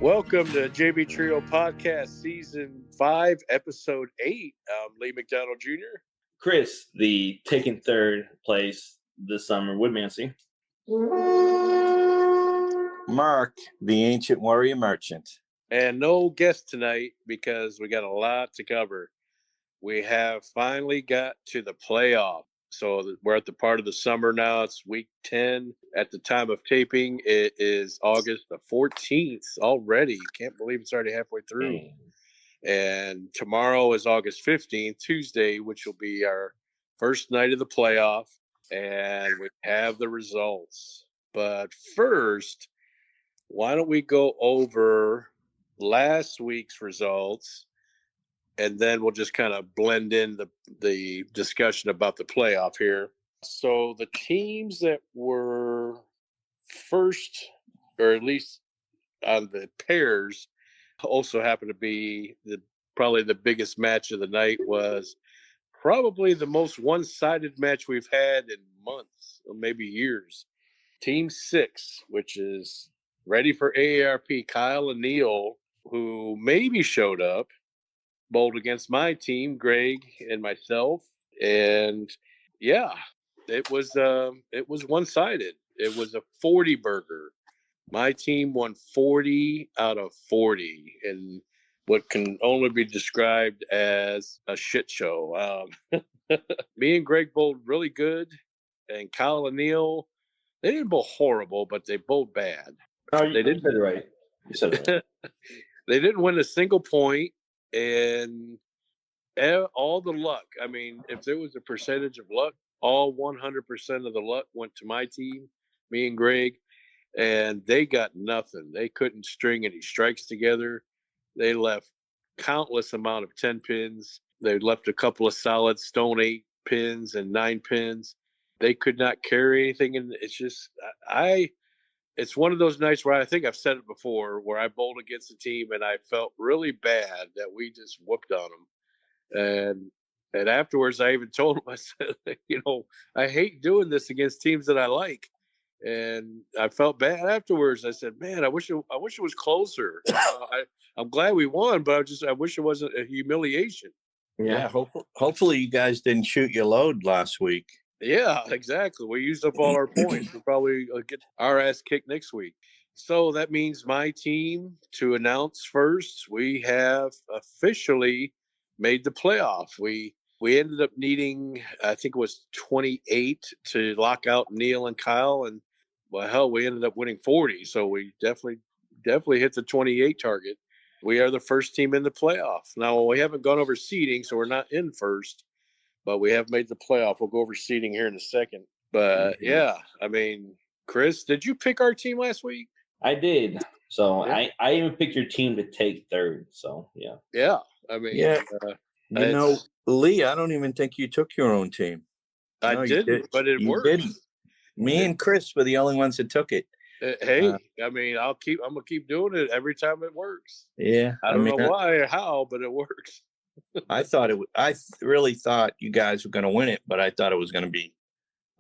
Welcome to JB Trio Podcast, Season 5, Episode 8. I'm Lee McDonald Jr. Chris, the taking third place this summer with Mancy. Mark, the ancient warrior merchant. And no guest tonight because we got a lot to cover. We have finally got to the playoff. So we're at the part of the summer now. It's week 10. At the time of taping, it is August the 14th already. Can't believe it's already halfway through. And tomorrow is August 15th, Tuesday, which will be our first night of the playoff. And we have the results. But first, why don't we go over last week's results? And then we'll just kind of blend in the discussion about the playoff here. So the teams that were first, or at least on the pairs, also happened to be probably the biggest match of the night. Was probably the most one-sided match we've had in months or maybe years. Team 6, which is ready for AARP, Kyle and Neil, who maybe showed up, bowled against my team, Greg and myself, and yeah, it was one-sided. It was a 40 burger. My team won 40 out of 40 in what can only be described as a shit show. Me and Greg bowled really good, and Kyle and Neil, they didn't bowl horrible, but they bowled bad. Oh, you said it right. You said it right. They didn't win a single point. And all the luck. I mean, if there was a percentage of luck, all 100% of the luck went to my team, me and Greg, and they got nothing. They couldn't string any strikes together. They left countless amount of 10 pins. They left a couple of solid stone 8 pins and 9 pins. They could not carry anything, and it's just it's one of those nights where I think I've said it before, where I bowled against a team and I felt really bad that we just whooped on them. And afterwards, I even told them, I said, I hate doing this against teams that I like. And I felt bad afterwards. I said, man, I wish it was closer. I'm glad we won, but I wish it wasn't a humiliation. Yeah. Hopefully you guys didn't shoot your load last week. Yeah, exactly. We used up all our points. We'll probably get our ass kicked next week. So that means my team, to announce first, we have officially made the playoff. We ended up needing, I think it was 28 to lock out Neil and Kyle. And, well, hell, we ended up winning 40. So we definitely hit the 28 target. We are the first team in the playoff. Now, we haven't gone over seeding, so we're not in first. But we have made the playoff. We'll go over seeding here in a second. But, yeah, I mean, Chris, did you pick our team last week? I did. So yeah. I even picked your team to take third. So, yeah. Yeah. I mean, Lee, I don't even think you took your own team. I didn't, but it worked. Didn't. Me and Chris were the only ones that took it. Hey, I mean, I'm gonna keep doing it every time it works. Yeah. I don't know why or how, but it works. I really thought you guys were going to win it, but I thought it was going to be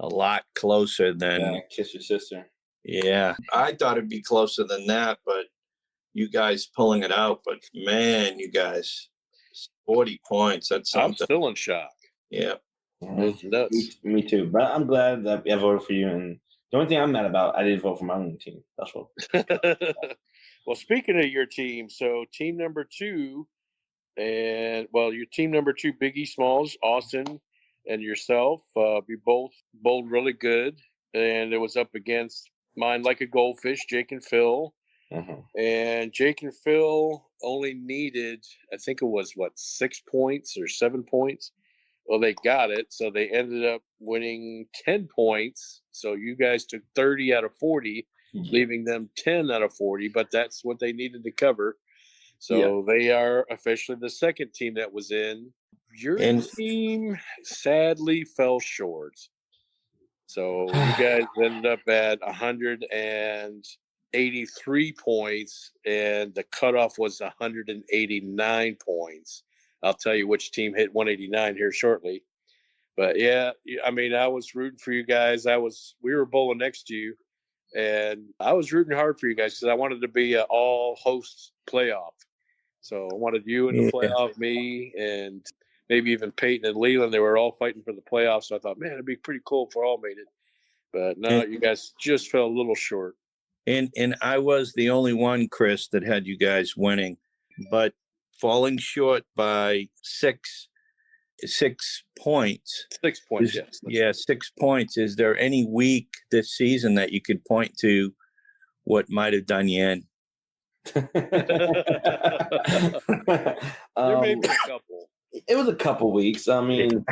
a lot closer than kiss your sister. Yeah, I thought it'd be closer than that, but you guys pulling it out. But man, you guys, 40 points. That's something. I'm still in shock. Yeah, it's nuts. Me too. But I'm glad that I voted for you. And the only thing I'm mad about, I didn't vote for my own team. That's what. Well, speaking of your team, so team number 2. And, well, your team number 2, Biggie Smalls, Austin, and yourself, we both bowled really good. And it was up against mine like a goldfish, Jake and Phil. Mm-hmm. And Jake and Phil only needed, I think it was, 6 points or 7 points? Well, they got it. So they ended up winning 10 points. So you guys took 30 out of 40, leaving them 10 out of 40. But that's what they needed to cover. So They are officially the second team that was in. Your team sadly fell short. So you guys ended up at 183 points, and the cutoff was 189 points. I'll tell you which team hit 189 here shortly. But, yeah, I mean, I was rooting for you guys. We were bowling next to you. And I was rooting hard for you guys because I wanted to be an all hosts playoff. So I wanted you in the playoff, me, and maybe even Peyton and Leland. They were all fighting for the playoffs. So I thought, man, it'd be pretty cool if we all made it. But no, you guys just fell a little short. And I was the only one, Chris, that had you guys winning, but falling short by 6 points. 6 points, yes. Yeah, 6 points. Is there any week this season that you could point to what might have done you in? There may be a couple. It was a couple weeks. I mean,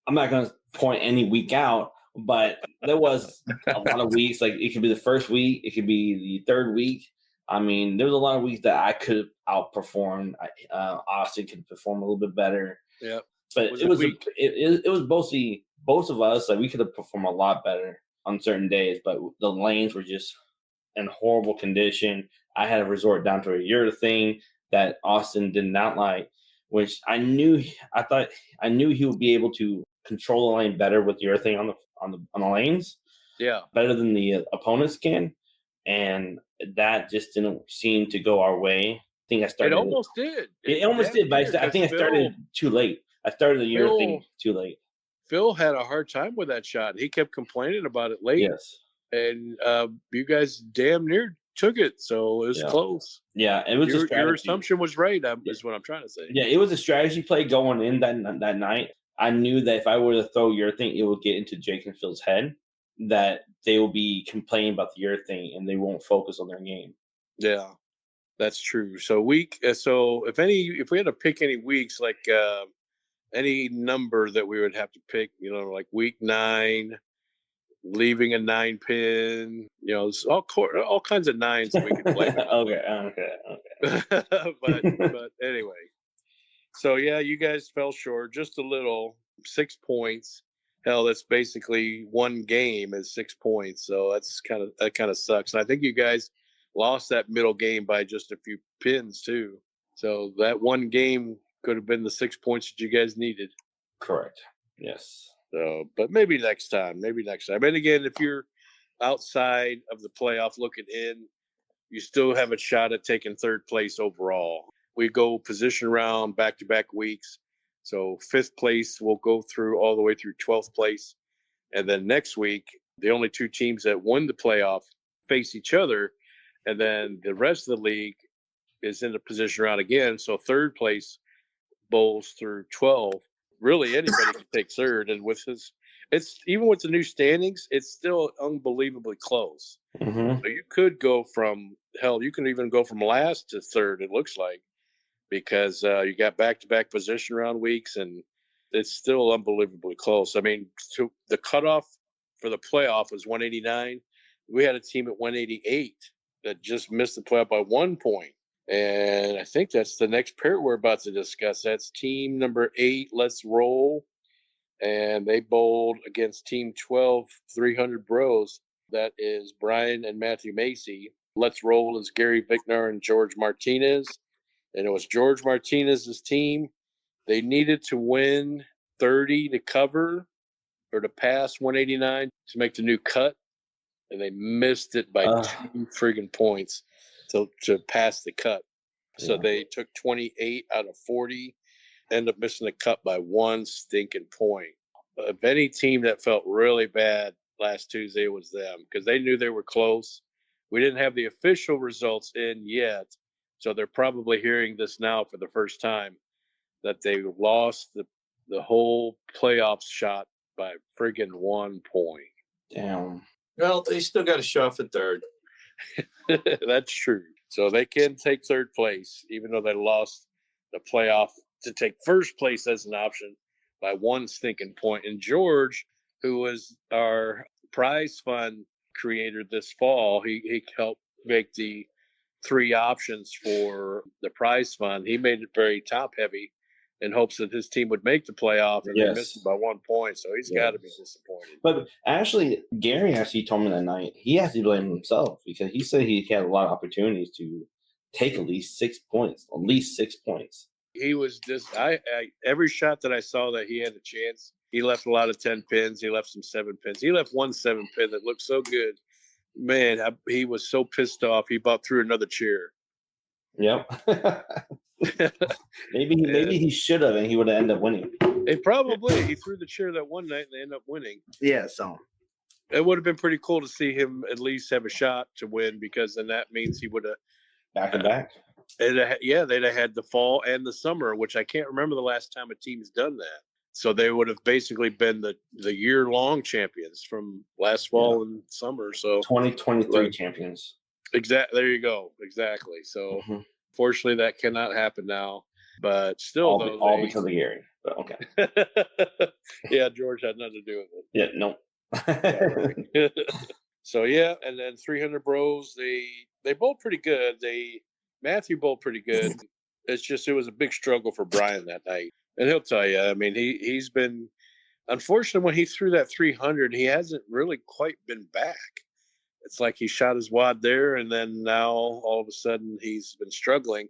I'm not going to point any week out, but there was a lot of weeks. Like, it could be the first week, it could be the third week. I mean, there was a lot of weeks that I could have outperformed. Austin could perform a little bit better. Yeah, but it was mostly both of us. Like, we could have performed a lot better on certain days, but the lanes were just in horrible condition. I had to resort down to a urethane that Austin did not like, which I knew he would be able to control the lane better with urethane on the lanes. Yeah, better than the opponents can, and that just didn't seem to go our way. I think I started. It almost did. It almost did, but I think I started too late. I started the urethane too late. Phil had a hard time with that shot. He kept complaining about it late. Yes. And you guys damn near took it, so it was close. Yeah, it was your assumption was right. Is what I'm trying to say. Yeah, it was a strategy play going in that night. I knew that if I were to throw urethane, it would get into Jake and Phil's head. That they will be complaining about the urethane and they won't focus on their game. Yeah, that's true. So if we had to pick any weeks, like any number that we would have to pick, like week 9. Leaving a 9 pin, it's all kinds of 9s that we could play. Okay. but anyway, so yeah, you guys fell short just a little. 6 points. Hell, that's basically one game is 6 points. So that kind of sucks. And I think you guys lost that middle game by just a few pins too. So that one game could have been the 6 points that you guys needed. Correct. Yes. So, but maybe next time. And again, if you're outside of the playoff looking in, you still have a shot at taking third place overall. We go position round back-to-back weeks. So 5th place will go through all the way through 12th place. And then next week, the only 2 teams that won the playoff face each other. And then the rest of the league is in the position round again. So 3rd place bowls through 12. Really, anybody can take 3rd, and it's even with the new standings, it's still unbelievably close. Mm-hmm. So you could go you can even go from last to 3rd. It looks like, because you got back-to-back position round weeks, and it's still unbelievably close. I mean, the cutoff for the playoff was 189. We had a team at 188 that just missed the playoff by 1 point. And I think that's the next pair we're about to discuss. That's team number 8, Let's Roll. And they bowled against team 12, 300 Bros. That is Brian and Matthew Macy. Let's Roll is Gary Vicknar and George Martinez. And it was George Martinez's team. They needed to win 30 to cover or to pass 189 to make the new cut. And they missed it by 2 friggin' points to pass the cut. So they took 28 out of 40, ended up missing the cut by 1 stinking point. If any team that felt really bad last Tuesday, it was them, because they knew they were close. We didn't have the official results in yet, so they're probably hearing this now for the first time, that they lost the whole playoffs shot by friggin' 1 point. Damn. Well, they still got a shot for 3rd. That's true. So they can take 3rd place, even though they lost the playoff to take 1st place as an option by 1 stinking point. And George, who was our prize fund creator this fall, he helped make the 3 options for the prize fund. He made it very top heavy in hopes that his team would make the playoff, and they missed it by 1 point. So he's got to be disappointed. But actually, Gary told me that night he has to blame himself, because he said he had a lot of opportunities to take at least 6 points. He was every shot that I saw that he had a chance, he left a lot of 10 pins. He left some 7 pins. He left 1 7 pin that looked so good Man, he was so pissed off. He about threw another chair. Yep. maybe he should have, and he would have ended up winning. He threw the chair that one night, and they ended up winning. Yeah, so it would have been pretty cool to see him at least have a shot to win, because then that means he would have back to back. They'd have had the fall and the summer, which I can't remember the last time a team's done that. So they would have basically been the year-long champions from last fall and summer. So 2023 champions. Exactly. There you go. Exactly. So fortunately, that cannot happen now. But still, all because of Gary. But okay. Yeah, George had nothing to do with it. Yeah, no. So yeah, and then 300 Bros, they bowled pretty good. Matthew bowled pretty good. It was a big struggle for Brian that night. And he'll tell you, I mean, he's been, unfortunately, when he threw that 300, he hasn't really quite been back. It's like he shot his wad there, and then now all of a sudden he's been struggling.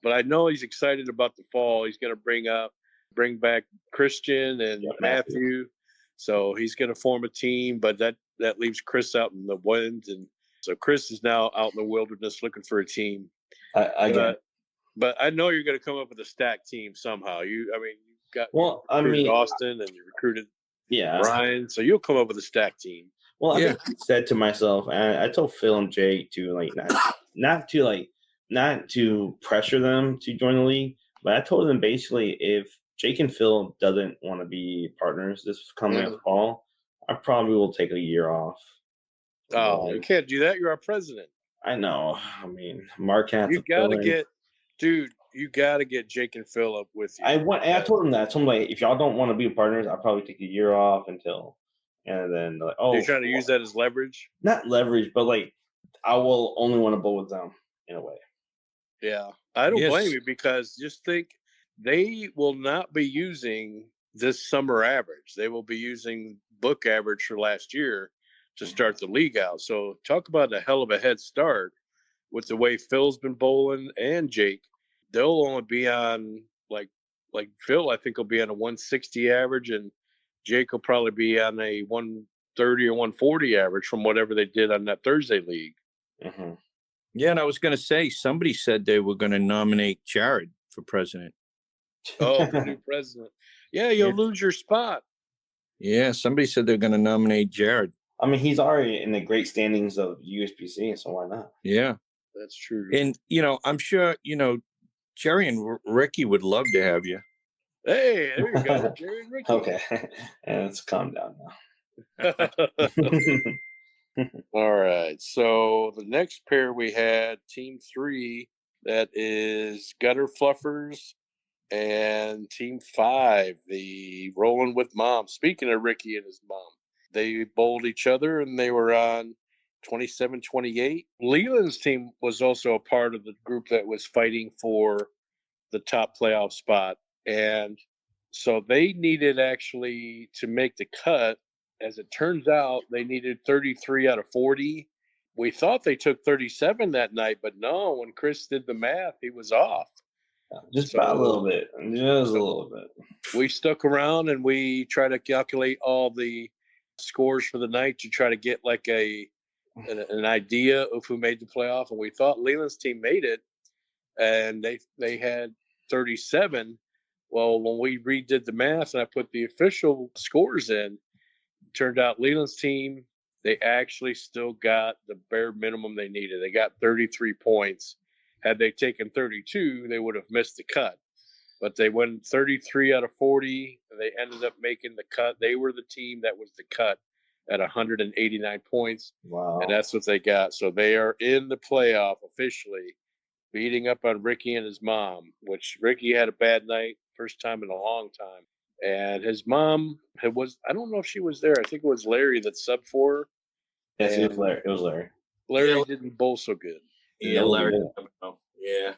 But I know he's excited about the fall. He's going to bring back Christian and Matthew. So he's going to form a team, but that leaves Chris out in the wind. And so Chris is now out in the wilderness looking for a team. I get it. But I know you're going to come up with a stacked team somehow. You got Austin, and you recruited Brian, so you'll come up with a stacked team. Well, I said to myself, and I told Phil and Jake to not to pressure them to join the league, but I told them basically if Jake and Phil doesn't want to be partners this coming fall, I probably will take a year off. Oh, you can't do that. You're our president. I know. I mean, Mark has you got to get. Dude, you got to get Jake and Phil up with you. I told him that. I told him, like, if y'all don't want to be partners, I'll probably take a year off until, and then, like, you're trying to use that as leverage? Not leverage, but, like, I will only want to bowl with them in a way. Yeah. I don't blame you, because just think, they will not be using this summer average. They will be using book average for last year to start the league out. So talk about a hell of a head start with the way Phil's been bowling and Jake. They'll only be on like Phil, I think, will be on a 160 average, and Jake will probably be on a 130 or 140 average from whatever they did on that Thursday league. Mm-hmm. Yeah, and I was going to say, somebody said they were going to nominate Jared for president. Oh, the new president. Yeah, you'll lose your spot. Yeah, somebody said they're going to nominate Jared. I mean, he's already in the great standings of USBC, so why not? Yeah. That's true. And, I'm sure, Jerry and Ricky would love to have you. Hey, there you go. Jerry and Ricky. Okay. And let's calm down now. All right. So the next pair we had, Team 3, that is Gutter Fluffers, and Team 5, the Rolling with Mom. Speaking of Ricky and his mom, they bowled each other, and they were on 27-28. Leland's team was also a part of the group that was fighting for the top playoff spot. And so they needed actually to make the cut. As it turns out, they needed 33 out of 40. We thought they took 37 that night, but no, when Chris did the math, he was off. Just about a little bit. Just a little bit. We stuck around and we tried to calculate all the scores for the night to try to get like an idea of who made the playoff, and we thought Leland's team made it, and they had 37. Well, when we redid the math and I put the official scores in, it turned out Leland's team, they actually still got the bare minimum they needed. They got 33 points. Had they taken 32, they would have missed the cut. But they went 33 out of 40, and they ended up making the cut. They were the team that was the cut at 189 points. Wow. And that's what they got. So they are in the playoff officially, beating up on Ricky and his mom, which Ricky had a bad night, first time in a long time. And his mom I don't know if she was there. I think it was Larry that subbed for her. Yes, it was Larry. It was Larry. Larry didn't bowl so good. Yeah, Larry. Yeah.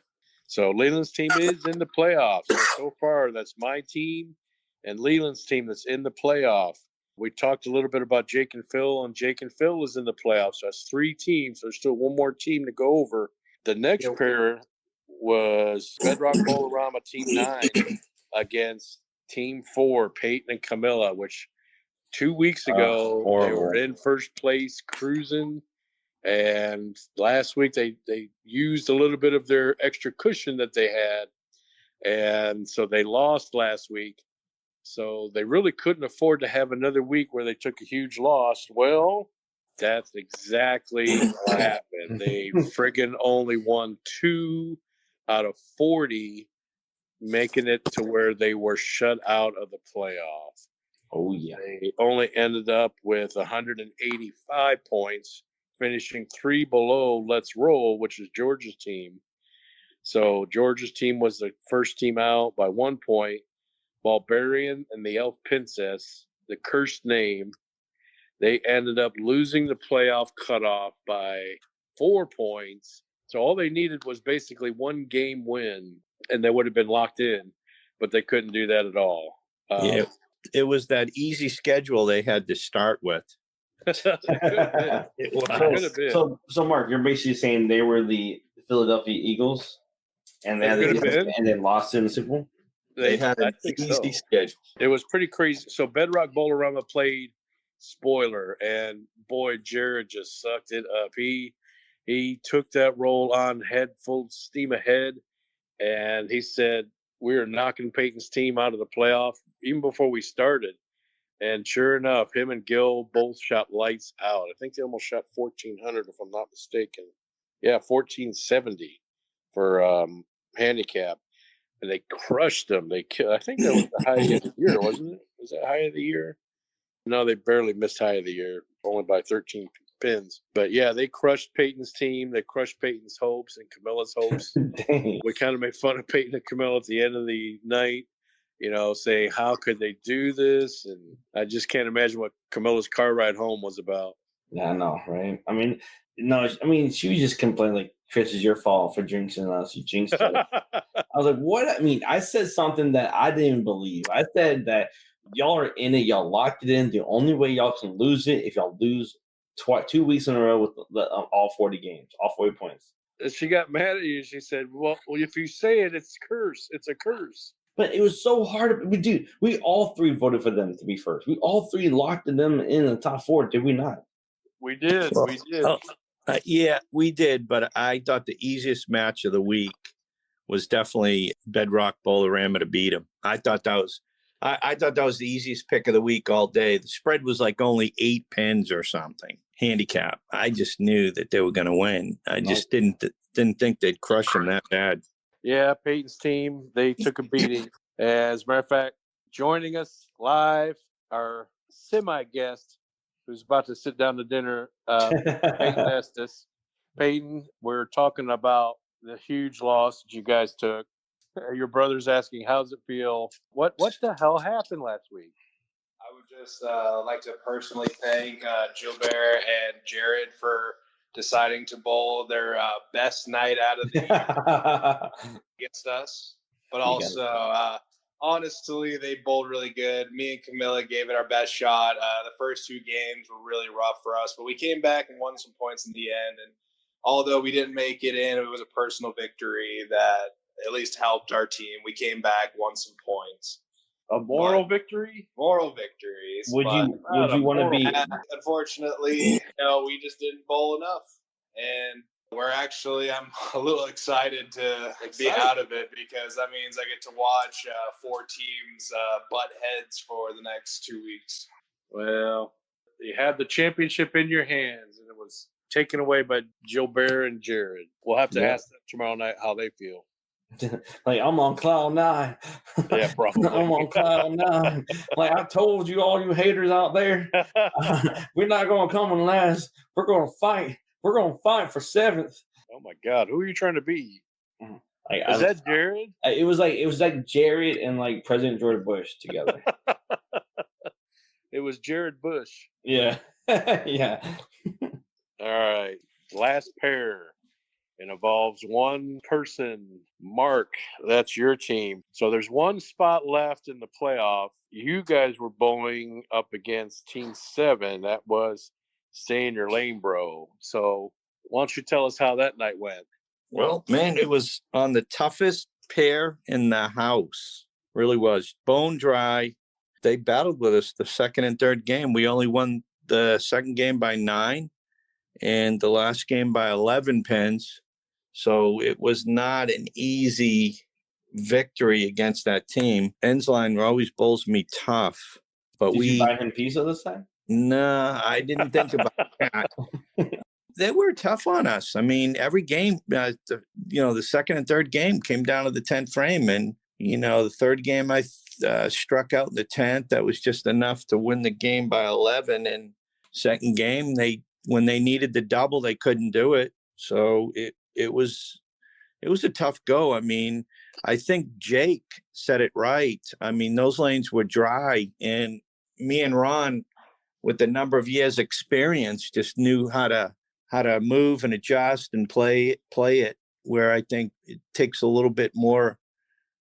So Leland's team is in the playoffs. So far, that's my team and Leland's team that's in the playoff. We talked a little bit about Jake and Phil, and Jake and Phil is in the playoffs. So that's 3 teams. There's still one more team to go over. The next pair was Bedrock Bolorama Team 9 against Team 4, Peyton and Camilla, which 2 weeks ago they were in first place, cruising. And last week they used a little bit of their extra cushion that they had, and so they lost last week. So they really couldn't afford to have another week where they took a huge loss. Well, that's exactly what happened. They friggin' only won 2 out of 40, making it to where they were shut out of the playoff. Oh, yeah. They only ended up with 185 points, finishing 3 below Let's Roll, which is Georgia's team. So Georgia's team was the first team out by 1 point. Barbarian and the Elf Princess, the cursed name, they ended up losing the playoff cutoff by 4 points. So all they needed was basically 1 game win, and they would have been locked in, but they couldn't do that at all. Yeah, it was that easy schedule they had to start with. It was. So Mark, you're basically saying they were the Philadelphia Eagles, and they lost in the Super Bowl. They had an easy schedule. It was pretty crazy. So Bedrock Bowl-O-Rama played spoiler, and boy, Jared just sucked it up. He took that role on head full steam ahead, and he said, we are knocking Peyton's team out of the playoff even before we started. And sure enough, him and Gil both shot lights out. I think they almost shot 1,400, if I'm not mistaken. Yeah, 1,470 for handicap. And they crushed them. I think that was the high of the year, wasn't it? Was that high of the year? No, they barely missed high of the year, only by 13 pins. But yeah, they crushed Peyton's team. They crushed Peyton's hopes and Camilla's hopes. We kind of made fun of Peyton and Camilla at the end of the night, saying, how could they do this? And I just can't imagine what Camilla's car ride home was about. Yeah, I know, right? She was just complaining like, Chris, it's your fault for jinxing us. You jinxed us. I was like, what? I said something that I didn't even believe. I said that y'all are in it. Y'all locked it in. The only way y'all can lose it if y'all lose 2 weeks in a row with all 40 games, all 40 points. She got mad at you. She said, well, if you say it, it's a curse. It's a curse. But it was so hard. Dude, we all 3 voted for them to be first. We all 3 locked them in the top 4, did we not? We did. We did. Yeah, we did. But I thought the easiest match of the week was definitely Bedrock Bowl-O-Rama to beat them. I thought that was the easiest pick of the week all day. The spread was like only 8 pins or something. Handicap. I just knew that they were going to win. I just didn't think they'd crush them that bad. Yeah, Peyton's team, they took a beating. As a matter of fact, joining us live, our semi-guest who's about to sit down to dinner, Peyton Estes. Peyton, we're talking about the huge loss that you guys took. Your brother's asking, how's it feel? What the hell happened last week? I would just like to personally thank Gilbert and Jared for deciding to bowl their best night out of the year against us. But also, honestly, they bowled really good. Me and Camilla gave it our best shot. The first 2 games were really rough for us, but we came back and won some points in the end. And although we didn't make it in, it was a personal victory that at least helped our team. We came back, won some points. A moral victory? Moral victories. Would you want to be? Unfortunately, we just didn't bowl enough. And I'm a little excited to be out of it because that means I get to watch 4 teams butt heads for the next 2 weeks. Well, you had the championship in your hands, and it was taken away by Gilbert and Jared. We'll have to ask them tomorrow night how they feel. Like, I'm on cloud 9. Yeah, probably. I'm on cloud 9. Like, I told you, all you haters out there, we're not going to come in last. We're going to fight. We're going to fight for 7th. Oh my God, who are you trying to be? Like, Is that Jared? It was like Jared and like President George Bush together. It was Jared Bush. Yeah. Yeah. All right. Last pair. It involves one person. Mark, that's your team. So there's one spot left in the playoff. You guys were bowling up against Team 7. That was Stay in Your Lane, Bro. So why don't you tell us how that night went? Well, man, it was on the toughest pair in the house. Really was. Bone dry. They battled with us the second and third game. We only won the second game by 9. and the last game by 11 pins. So it was not an easy victory against that team. Ensline always bowls me tough, but Did you buy him pizza this time? No, I didn't think about that. They were tough on us. I mean, every game, the second and third game came down to the 10th frame. And, the third game I struck out in the 10th. That was just enough to win the game by 11. And second game, when they needed the double, they couldn't do it. So it was a tough go. I mean, I think Jake said it right. I mean, those lanes were dry. And me and Ron, with the number of years experience, just knew how to move and adjust and play it, where I think it takes a little bit more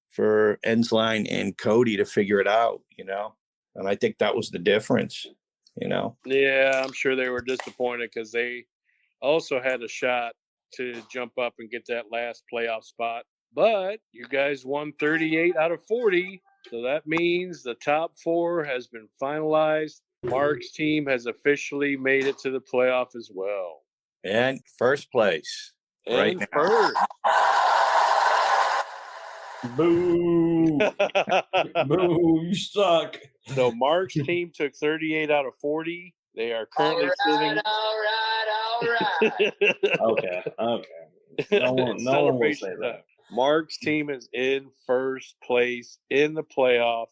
for Ensline and Cody to figure it out, and I think that was the difference, Yeah, I'm sure they were disappointed because they also had a shot to jump up and get that last playoff spot, but you guys won 38 out of 40, so that means the top 4 has been finalized. Mark's team has officially made it to the playoff as well. And first place. Right And now. first. Boo! Boo! You suck. So Mark's team took 38 out of 40. They are currently sitting. All right. Okay. No one will say that. Mark's team is in first place in the playoff.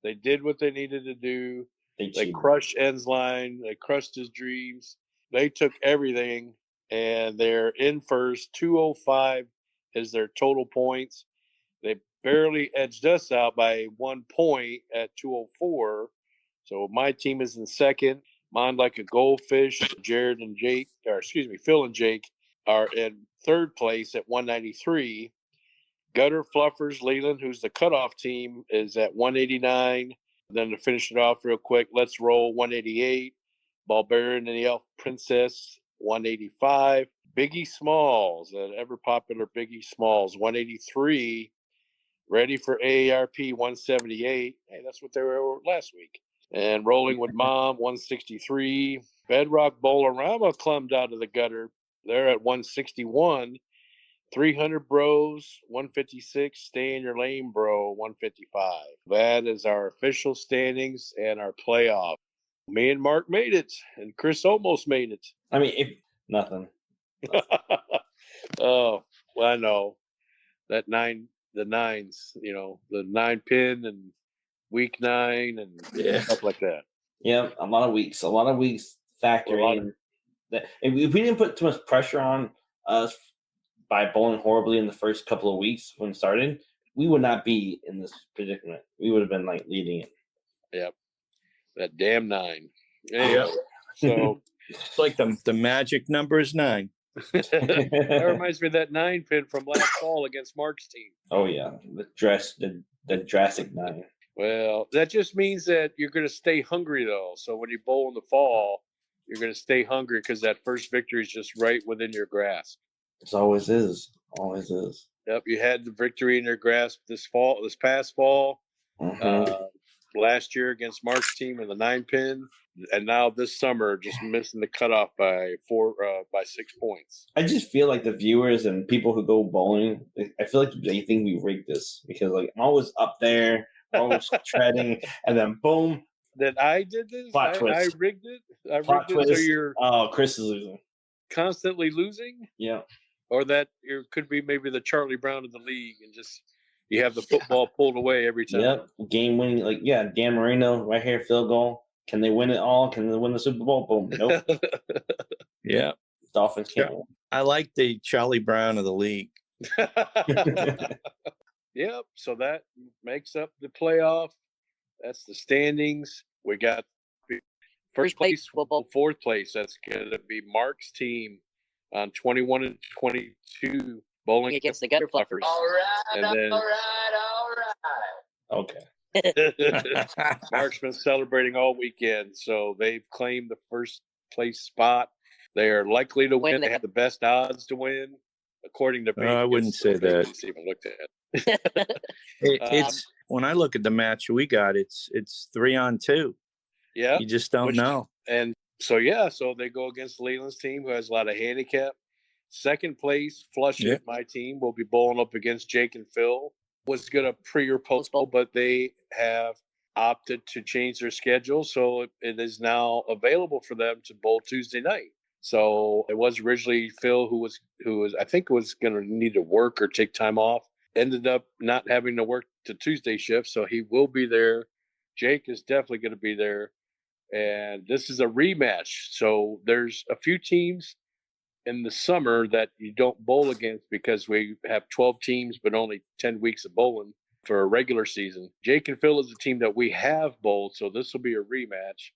They did what they needed to do. They crushed Ensline. They crushed his dreams. They took everything, and they're in first. 205 is their total points. They barely edged us out by 1 point at 204. So my team is in second. Mine like a goldfish. Phil and Jake are in third place at 193. Gutter Fluffers Leland, who's the cutoff team, is at 189. Then to finish it off real quick, Let's Roll 188. Barbarian and the Elf Princess 185. Biggie Smalls, that ever popular Biggie Smalls 183. Ready for AARP 178. Hey, that's what they were last week. And Rolling with Mom 163. Bedrock Bowlerama climbed out of the gutter. They're at 161. 300 Bros 156. Stay in your lane, bro 155. That is our official standings and our playoff. Me and Mark made it, and Chris almost made it. I mean, nothing. Oh, well, I know that the nines, the 9 pin and week 9 and stuff like that. Yeah, a lot of weeks factoring that. If we didn't put too much pressure on us by bowling horribly in the first couple of weeks when it started, we would not be in this predicament. We would have been like leading it. Yep. That damn 9. Anyway, so it's like the magic number is 9. That reminds me of that 9 pin from last fall against Mark's team. Oh yeah, the drastic 9. Well, that just means that you're going to stay hungry though. So when you bowl in the fall, you're going to stay hungry because that first victory is just right within your grasp. It always is. Always is. Yep, you had the victory in your grasp this past fall. Mm-hmm. Last year against Mark's team in the 9 pin, and now this summer just missing the cutoff by 6 points. I just feel like the viewers and people who go bowling, I feel like they think we rigged this because like I'm always up there, always treading, and then boom. That I did this. I rigged it. I rigged it so you're. Oh, Chris is losing. Constantly losing. Yeah. Or that it could be maybe the Charlie Brown of the league and just. You have the football pulled away every time. Yep. Game winning, Dan Marino right here, field goal. Can they win it all? Can they win the Super Bowl? Boom. Nope. Yeah. Dolphins can't win. I like the Charlie Brown of the league. Yep. So that makes up the playoff. That's the standings. We got first place, fourth place. That's going to be Mark's team on 21 and 22. Bowling against the Gutter Fluffers. All right. Okay. Mark's been celebrating all weekend, so they've claimed the first place spot. They are likely to win. They have the best odds to win, according to Vegas. I wouldn't say that. Even looked at. It's when I look at the match we got, it's 3-on-2. Yeah, you just don't know. And So they go against Leland's team, who has a lot of handicap. Second place, Flushing, Yeah. my team, will be bowling up against Jake and Phil. Was going to pre or post bowl, but they have opted to change their schedule, so it is now available for them to bowl Tuesday night. So it was originally Phil who was I think was going to need to work or take time off. Ended up not having to work the Tuesday shift, so he will be there. Jake is definitely going to be there, and this is a rematch. So there's a few teams in the summer that you don't bowl against because we have 12 teams but only 10 weeks of bowling for a regular season. Jake and Phil is a team that we have bowled, so this will be a rematch.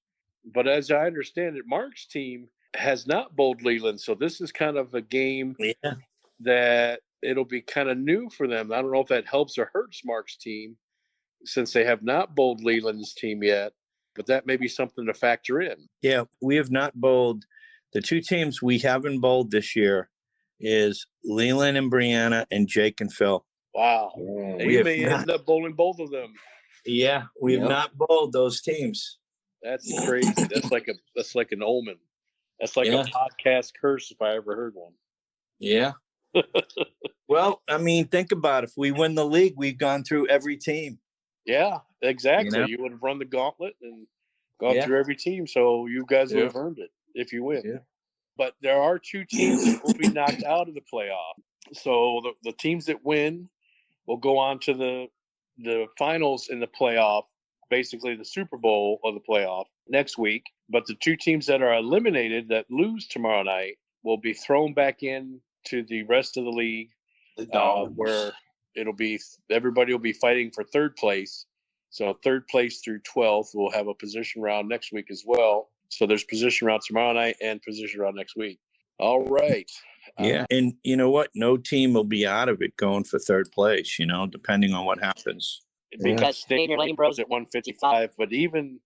But as I understand it, Mark's team has not bowled Leland, so this is kind of a game Yeah. that it'll be kind of new for them. I don't know if that helps or hurts Mark's team since they have not bowled Leland's team yet, but that may be something to factor in. Yeah, we have not bowled. The two teams we haven't bowled this year is Leland and Brianna and Jake and Phil. Wow. Yeah. And We you have may not- end up bowling both of them. Yeah, we have Yep. not bowled those teams. That's crazy. That's like an omen. That's like Yeah. a podcast curse if I ever heard one. Yeah. Well, I mean, think about it. If we win the league, we've gone through every team. Yeah, exactly. You know? You would have run the gauntlet and gone Yeah. through every team, so you guys would Yeah. have earned it if you win. Yeah. But there are two teams that will be knocked out of the playoff. So the teams that win will go on to the finals in the playoff, basically the Super Bowl of the playoff next week. But the two teams that are eliminated that lose tomorrow night will be thrown back in to the rest of the league, The dogs. where everybody will be fighting for third place. So third place through 12th will have a position round next week as well. So there's position round tomorrow night and position round next week. All right. Yeah. And you know what? No team will be out of it going for third place, depending on what happens. Because State Lane Bros at 155, but even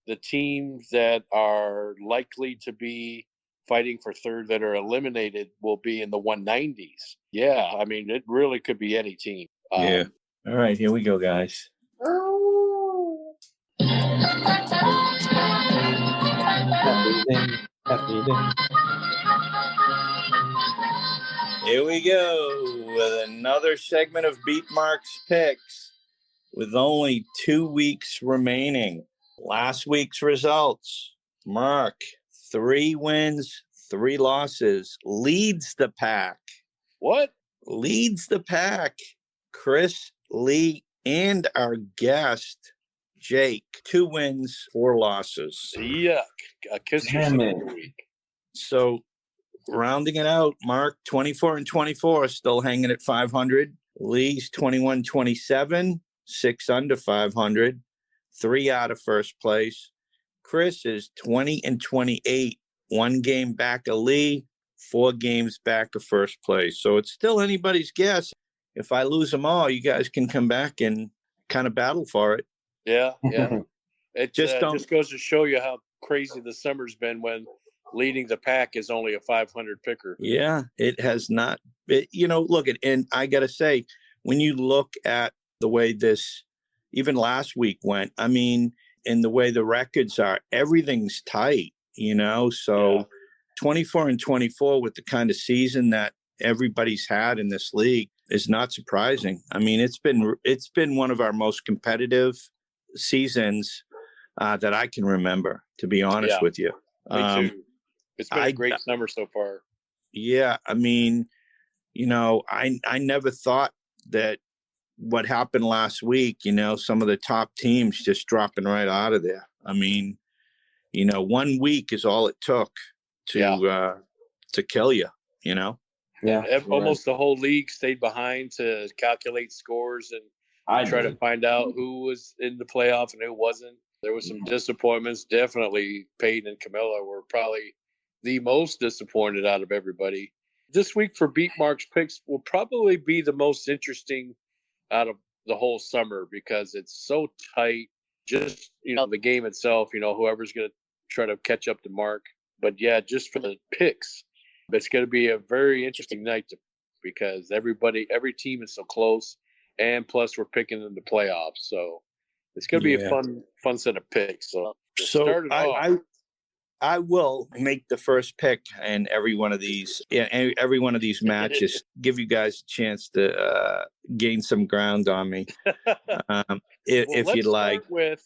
the teams that are likely to be fighting for third that are eliminated will be in the 190s. Yeah, I mean, it really could be any team. Yeah. All right, here we go, guys. Here we go with another segment of Beat Mark's Picks with only 2 weeks remaining. Last week's results. Mark, 3 wins, 3 losses, leads the pack. What? Leads the pack. Chris, Lee, and our guest, Jake, 2 wins, 4 losses. Yuck. A kiss Damn yourself it. every week. So rounding it out, Mark, 24 and 24, still hanging at 500. Lee's 21-27, 6 under 500, 3 out of first place. Chris is 20 and 28, 1 game back of Lee, 4 games back of first place. So it's still anybody's guess. If I lose them all, you guys can come back and kind of battle for it. Yeah, yeah. It Just don't- just goes to show you how crazy the summer's been when leading the pack is only a 500 picker. Yeah, it has not. Look at, and I got to say, when you look at the way this, even last week went, I mean, and the way the records are, everything's tight, So Yeah. 24 and 24 with the kind of season that everybody's had in this league is not surprising. I mean, it's been one of our most competitive seasons that I can remember, to be honest Yeah. with you. Me too. It's been I- a great summer so far. Yeah, I mean, I never thought that what happened last week, some of the top teams just dropping right out of there. I mean, 1 week is all it took to kill you, Yeah. Almost the whole league stayed behind to calculate scores and I try to did. find out who was in the playoff and who wasn't. There was some disappointments. Definitely Peyton and Camilla were probably the most disappointed out of everybody. This week for Beat Mark's Picks will probably be the most interesting out of the whole summer because it's so tight. Just, the game itself, whoever's going to try to catch up to Mark. But yeah, just for the picks, it's going to be a very interesting night because every team is so close. And plus we're picking in the playoffs. So it's going to be a fun set of picks. So to start it off, I will make the first pick in every one of these matches. Give you guys a chance to gain some ground on me, if let's you'd like. start with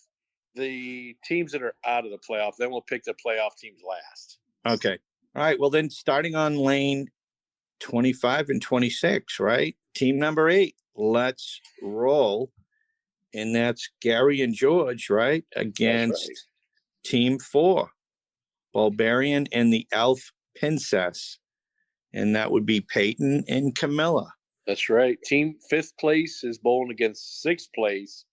the teams that are out of the playoff. Then we'll pick the playoff teams last. Okay. All right. Well, then starting on lane 25 and 26, right? Team number 8. Let's roll. And that's Gary and George, right? Against team 4, Bulbarian and the Elf Princess. And that would be Peyton and Camilla. That's right. Team 5th place is bowling against 6th place,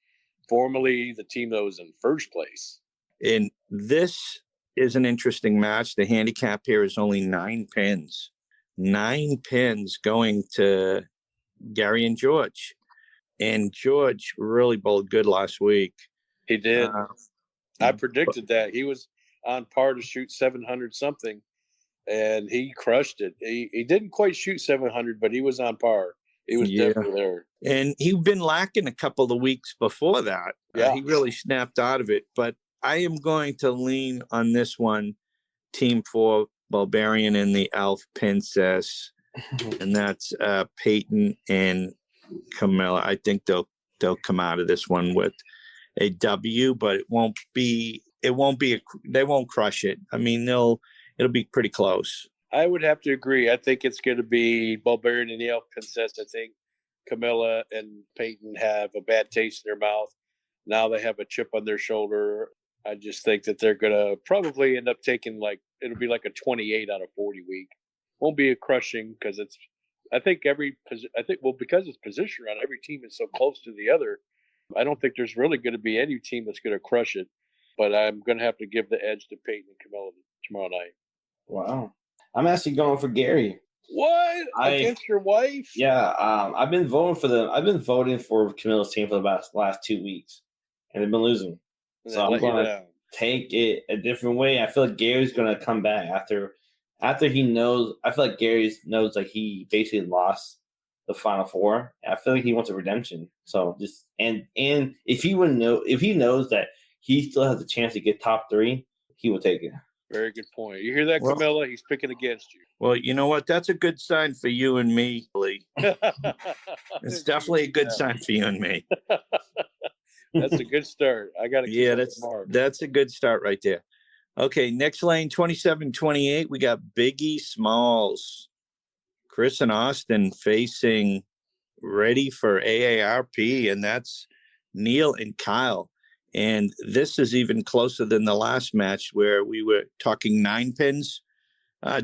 formerly the team that was in 1st place. And this is an interesting match. The handicap here is only 9 pins. 9 pins going to Gary and George. And George really bowled good last week. He did. I predicted that. He was on par to shoot 700 something, and he crushed it. He didn't quite shoot 700, but he was on par. He was definitely there. And he'd been lacking a couple of weeks before that. Yeah. He really snapped out of it. But I am going to lean on this one, team 4, Bulbarian and the Elf Princess. And that's Peyton and Camilla. I think they'll come out of this one with a W, but they won't crush it. I mean, it'll be pretty close. I would have to agree. I think it's going to be Bulbarian and the Elf Princess. I think Camilla and Peyton have a bad taste in their mouth. Now they have a chip on their shoulder. I just think that they're going to probably end up taking it'll be like a 28 out of 40 week. Won't be a crushing because because it's position round, every team is so close to the other. I don't think there's really going to be any team that's going to crush it. But I'm going to have to give the edge to Peyton and Camilla tomorrow night. Wow. I'm actually going for Gary. What? Against your wife? Yeah. I've been voting for Camilla's team for the last 2 weeks, and they've been losing. So I'm going to take it a different way. I feel like Gary's going to come back after he knows. I feel like Gary knows he basically lost the Final Four. I feel like he wants a redemption. So just and if he knows that he still has a chance to get top 3, he will take it. Very good point. You hear that, Camilla? He's picking against you. Well, you know what? That's a good sign for you and me, Lee. It's definitely a good sign for you and me. That's a good start. I got to that's a good start right there. Okay, next lane, 27-28. We got Biggie Smalls. Chris and Austin facing ready for AARP, and that's Neil and Kyle. And this is even closer than the last match where we were talking 9 pins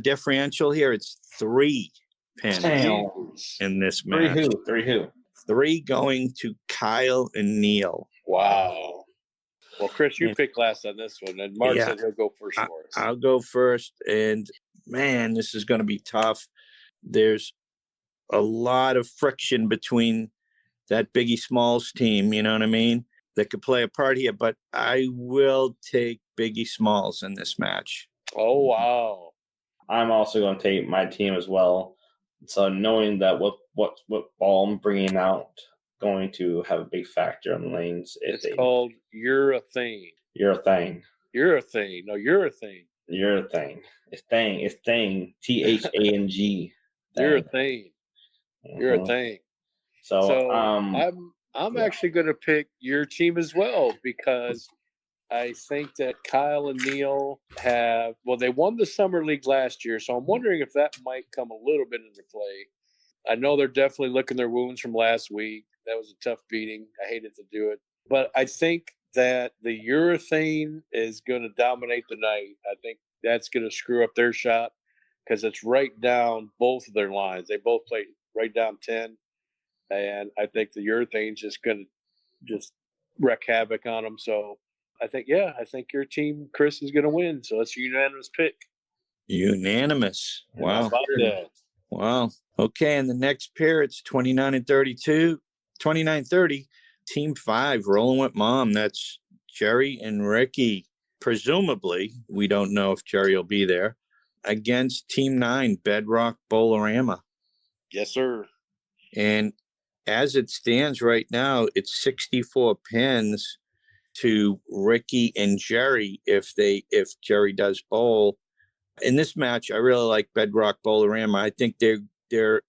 differential. Here it's 3 pins in this match. 3 going to Kyle and Neil. Wow. Well, Chris, you picked last on this one, and Mark said he'll go first for us. I'll go first, and man, this is going to be tough. There's a lot of friction between that Biggie Smalls team, you know what I mean, that could play a part here, but I will take Biggie Smalls in this match. Oh, wow. I'm also going to take my team as well. So knowing that what ball I'm bringing out going to have a big factor on the lanes. It's called You're a Thing. You're a Thing. You're a Thing. No, You're a Thing. You're a Thing. It's Thing. It's Thing. THANG. You're a Thing. You're a Thing. So I'm actually going to pick your team as well because I think that Kyle and Neil they won the Summer League last year, so I'm wondering if that might come a little bit into play. I know they're definitely licking their wounds from last week. That was a tough beating. I hated to do it. But I think that the urethane is going to dominate the night. I think that's going to screw up their shot because it's right down both of their lines. They both play right down 10. And I think the urethane's just going to wreak havoc on them. So I think your team, Chris, is going to win. So it's a unanimous pick. Unanimous. Wow. How about that? Wow. Okay, and the next pair, it's 29-32. 29-30, Team 5, rolling with Mom. That's Jerry and Ricky. Presumably, we don't know if Jerry will be there. Against Team 9, Bedrock Bowl-O-Rama. Yes, sir. And as it stands right now, it's 64 pins. to Ricky and Jerry if Jerry does bowl. In this match, I really like Bedrock Bolarama. I think they're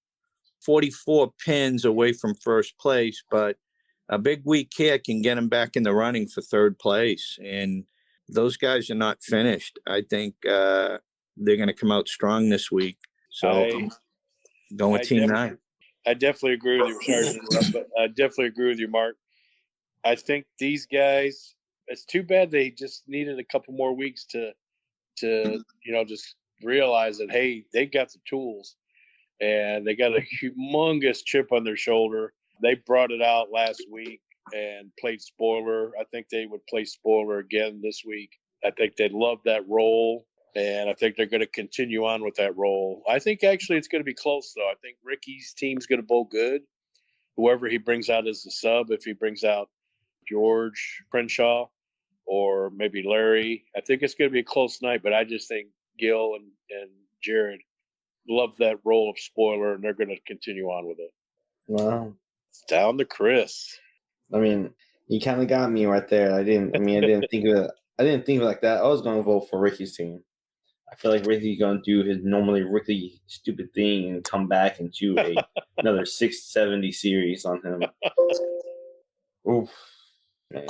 44 pins away from first place, but a big week here can get them back in the running for third place. And those guys are not finished. I think they're going to come out strong this week. So I'm going with Team 9. I definitely agree with you. Sorry to interrupt, but I definitely agree with you, Mark. I think these guys, it's too bad they just needed a couple more weeks to just realize that, hey, they've got the tools and they got a humongous chip on their shoulder. They brought it out last week and played spoiler. I think they would play spoiler again this week. I think they love that role, and I think they're going to continue on with that role. I think actually it's going to be close, though. I think Ricky's team's going to bowl good. Whoever he brings out as the sub, if he brings out George Crenshaw or maybe Larry, I think it's going to be a close night, but I just think Gil and Jared love that role of spoiler, and they're going to continue on with it. Wow. It's down to Chris. I mean, you kind of got me right there. I didn't think of it. I didn't think of it like that. I was going to vote for Ricky's team. I feel like Ricky's going to do his normally Ricky stupid thing and come back and do another 670 series on him. Oof. Man.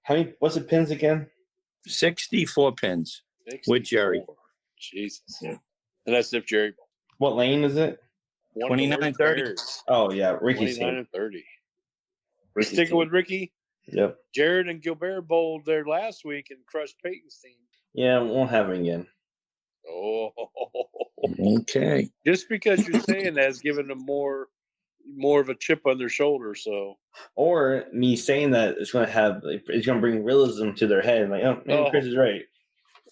How many? What's the pins again? 64 pins 64. with Jerry. Jesus. Yeah. And that's if Jerry. What lane is it? 29-30. Oh yeah, Ricky's 29 team. and 30. Ricky's Sticking team. with Ricky. Yep. Jared and Gilbert bowled there last week and crushed Peyton's team. Yeah, won't have it again. Oh. Okay. Just because you're saying that is giving them more of a chip on their shoulder. So. Or me saying that it's going to bring realism to their head. Like, oh, maybe Chris is right.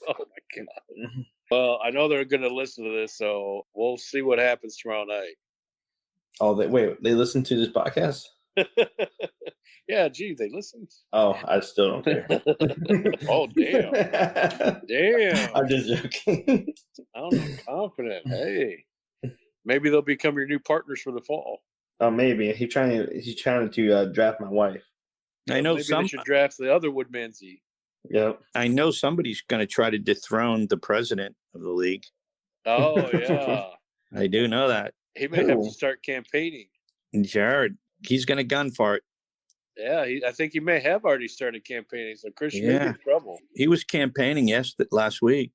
Oh my God. Well, I know they're going to listen to this, so we'll see what happens tomorrow night. Oh, they listen to this podcast? Yeah, gee, they listened. Oh, I still don't care. Oh, damn. Damn. I'm just joking. I'm confident. Hey, maybe they'll become your new partners for the fall. Oh, maybe he's trying to draft my wife. I know maybe they should draft the other Woodmansey. Yep. I know somebody's going to try to dethrone the president of the league. Oh yeah, I do know that. he may have to start campaigning. And Jared, he's going to gun for it. Yeah, I think he may have already started campaigning. So Chris, you may be in trouble. He was campaigning last week.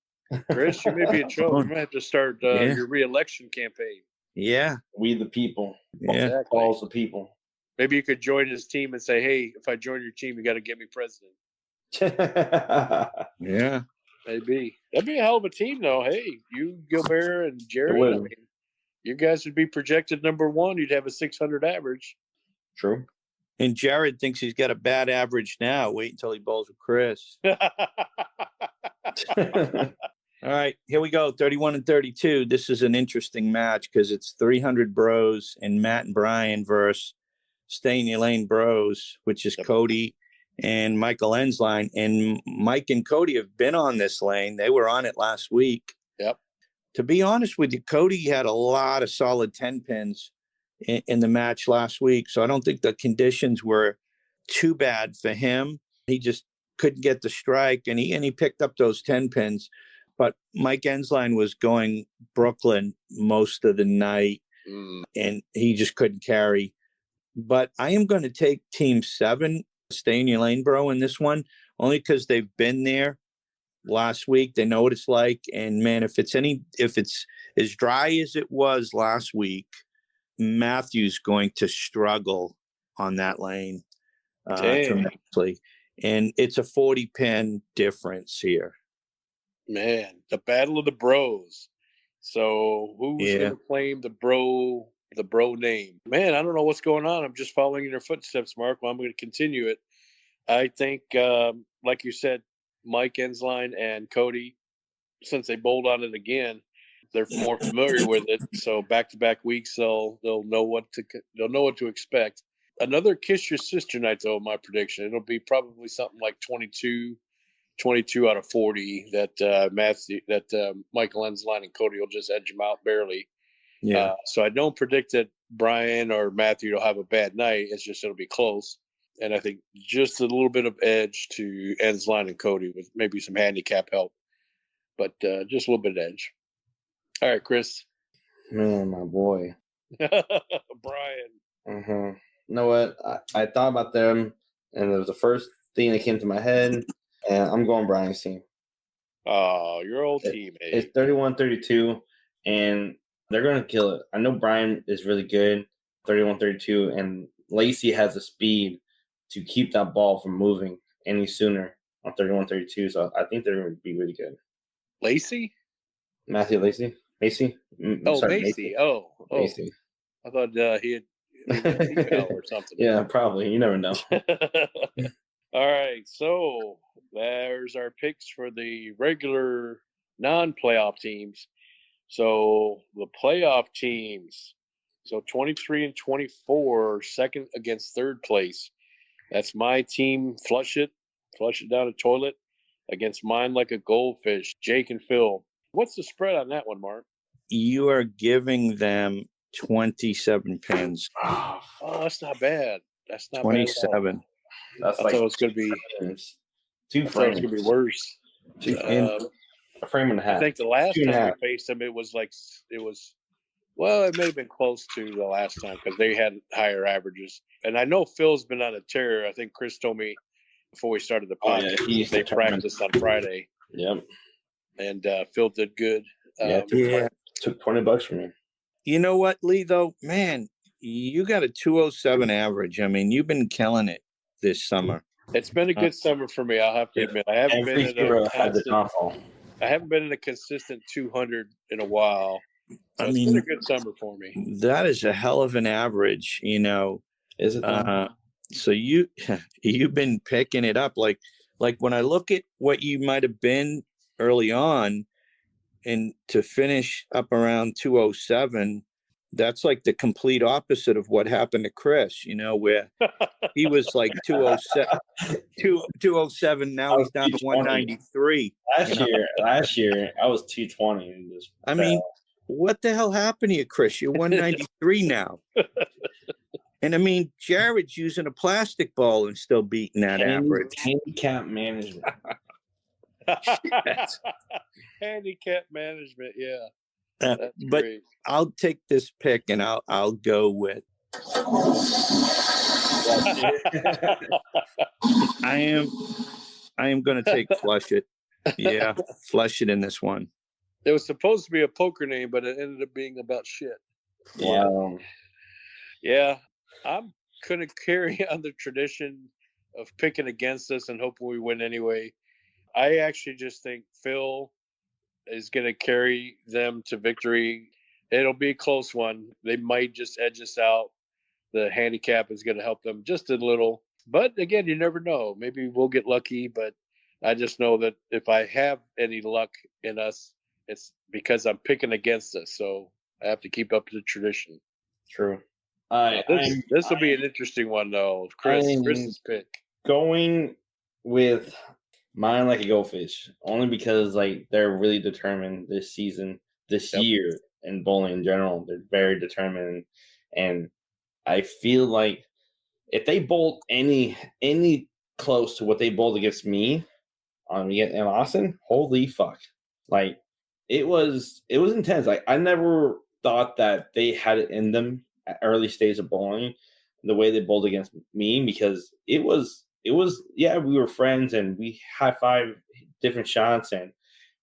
Chris, you may be in trouble. You might have to start your re-election campaign. Yeah. We the people. Yeah. Exactly. Calls the people. Maybe you could join his team and say, "Hey, if I join your team, you got to get me president." Yeah. Maybe that'd be a hell of a team, though. Hey, you, Gilbert, and Jared. I mean, you guys would be projected number one. You'd have a 600 average. True. And Jared thinks he's got a bad average now. Wait until he bowls with Chris. All right, here we go. 31 and 32. This is an interesting match because it's 300 Bros and Matt and Brian versus Stay in Your Lane Bros, which is Cody and Michael Ensline. And Mike and Cody have been on this lane. They were on it last week. Yep. To be honest with you, Cody had a lot of solid 10 pins in the match last week. So I don't think the conditions were too bad for him. He just couldn't get the strike, and he picked up those 10 pins. But Mike Ensline was going Brooklyn most of the night, and he just couldn't carry. But I am going to take Team 7, Stay in Your Lane, Bro, in this one, only because they've been there last week. They know what it's like. And, man, if it's as dry as it was last week, Matthew's going to struggle on that lane tremendously. And it's a 40-pin difference here. Man, the battle of the bros. So who's going to claim the bro name? Man, I don't know what's going on. I'm just following in their footsteps, Mark. Well, I'm going to continue it. I think, like you said, Mike Ensline and Cody, since they bowled on it again, they're more familiar with it. So back-to-back weeks, they'll know what to expect. Another Kiss Your Sister night, though, my prediction. It'll be probably something like 22 out of 40 that Michael Ensline and Cody will just edge them out barely. Yeah. So I don't predict that Brian or Matthew will have a bad night. It's just it'll be close. And I think just a little bit of edge to Ensline and Cody with maybe some handicap help. But just a little bit of edge. All right, Chris. Man, my boy. Brian. You know what? I thought about them, and it was the first thing that came to my head, and I'm going Brian's team. Oh, your old teammate. It's 31-32, and they're going to kill it. I know Brian is really good, 31-32, and Lacey has the speed to keep that ball from moving any sooner on 31-32, so I think they're going to be really good. Lacey? Matthew Lacey? Macy? Oh, sorry, Macy. Oh. Macy. I thought he had female or something. Yeah, probably. You never know. All right, so there's our picks for the regular non-playoff teams. So the playoff teams, so 23 and 24, second against third place. That's my team. Flush it down the toilet against mine like a goldfish. Jake and Phil. What's the spread on that one, Mark? You are giving them 27 pins. Oh, that's not bad. That's not 27. That's bad. I thought it was going to be 2 I thought it was frames. going to be worse. A frame and a half. I think the last 2.5. time we faced them, it may have been close to the last time because they had higher averages. And I know Phil's been on a tear. I think Chris told me before we started the podcast. They practiced on Friday. Yep. And Phil did good. Took $20 from me. You know what, Lee, though? Man, you got a 207 average. I mean, you've been killing it this summer. It's been a good summer for me, I'll have to admit. I haven't been in a consistent 200 in a while. So it's been a good summer for me. That is a hell of an average, you know. Is it? So you've been picking it up. Like when I look at what you might have been early on, and to finish up around 207, that's like the complete opposite of what happened to Chris, you know, where he was like 207. Now he's down to 193. Last year, I was 220. I mean, what the hell happened to you, Chris? You're 193 now. And I mean, Jared's using a plastic ball and still beating that average. Handicap management. Handicap management, yeah. But great. I'll take this pick and I'll go with. I am going to take Flush It. Yeah, Flush It in this one. It was supposed to be a poker name, but it ended up being about shit. Wow. Yeah, I'm going to carry on the tradition of picking against us and hoping we win anyway. I actually just think Phil is going to carry them to victory. It'll be a close one. They might just edge us out. The handicap is going to help them just a little. But again, you never know. Maybe we'll get lucky, but I just know that if I have any luck in us, it's because I'm picking against us. So I have to keep up to the tradition. True. This will be an interesting one, though. Chris's pick. Going with mine like a goldfish, only because like they're really determined this season, this year in bowling in general. They're very determined, and I feel like if they bowl any close to what they bowled against me in Austin, holy fuck! Like it was intense. Like I never thought that they had it in them at early stage of bowling, the way they bowled against me, because it was we were friends and we high-fived different shots, and